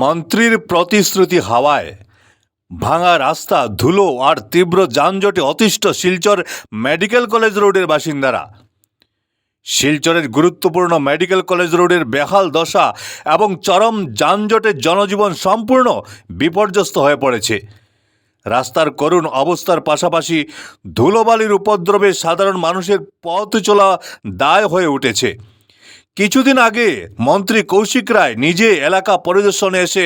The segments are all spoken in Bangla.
মন্ত্রীর প্রতিশ্রুতি হাওয়ায় ভাঙা রাস্তা, ধুলো আর তীব্র যানজটে অতিষ্ঠ শিলচর মেডিকেল কলেজ রোডের বাসিন্দারা। শিলচরের গুরুত্বপূর্ণ মেডিকেল কলেজ রোডের বেহাল দশা এবং চরম যানজটে জনজীবন সম্পূর্ণ বিপর্যস্ত হয়ে পড়েছে। রাস্তার করুণ অবস্থার পাশাপাশি ধুলোবালির উপদ্রবে সাধারণ মানুষের পথ চলা দায় হয়ে উঠেছে। কিছুদিন আগে মন্ত্রী কৌশিক রায় নিজে এলাকা পরিদর্শনে এসে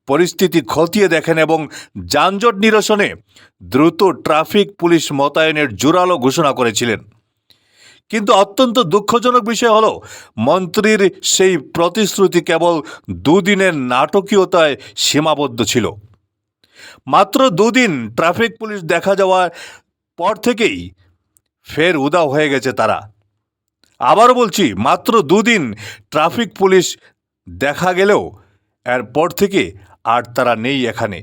পরিস্থিতি খতিয়ে দেখেন এবং যানজট নিরসনে দ্রুত ট্রাফিক পুলিশ মোতায়েনের জোরালো ঘোষণা করেছিলেন। কিন্তু অত্যন্ত দুঃখজনক বিষয় হলো, মন্ত্রীর সেই প্রতিশ্রুতি কেবল দুদিনের নাটকীয়তায় সীমাবদ্ধ ছিল। মাত্র দুদিন ট্রাফিক পুলিশ দেখা যাওয়ার পর থেকেই ফের উধাও হয়ে গেছে তারা। আবারও বলছি, মাত্র দুদিন ট্রাফিক পুলিশ দেখা গেলেও এরপর থেকে আর তারা নেই এখানে।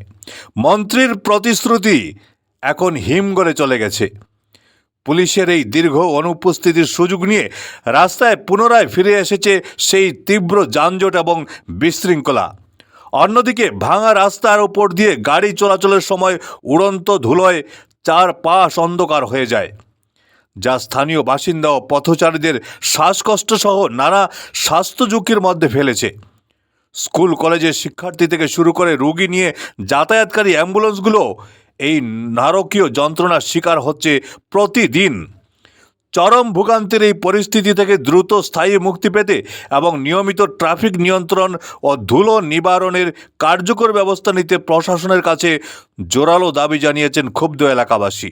মন্ত্রীর প্রতিশ্রুতি এখন হিমঘরে চলে গেছে। পুলিশের এই দীর্ঘ অনুপস্থিতির সুযোগ নিয়ে রাস্তায় পুনরায় ফিরে এসেছে সেই তীব্র যানজট এবং বিশৃঙ্খলা। অন্যদিকে ভাঙা রাস্তার ওপর দিয়ে গাড়ি চলাচলের সময় উড়ন্ত ধুলোয় চারপাশ অন্ধকার হয়ে যায়, যা স্থানীয় বাসিন্দা ও পথচারীদের শ্বাসকষ্ট সহ নানা স্বাস্থ্য ঝুঁকির মধ্যে ফেলেছে। স্কুল কলেজের শিক্ষার্থী থেকে শুরু করে রোগী নিয়ে যাতায়াতকারী অ্যাম্বুলেন্সগুলো এই নারকীয় যন্ত্রণার শিকার হচ্ছে প্রতিদিন। চরম ভোগান্তির এই পরিস্থিতি থেকে দ্রুত স্থায়ী মুক্তি পেতে এবং নিয়মিত ট্রাফিক নিয়ন্ত্রণ ও ধুলো নিবারণের কার্যকর ব্যবস্থা নিতে প্রশাসনের কাছে জোরালো দাবি জানিয়েছেন ক্ষুব্ধ এলাকাবাসী।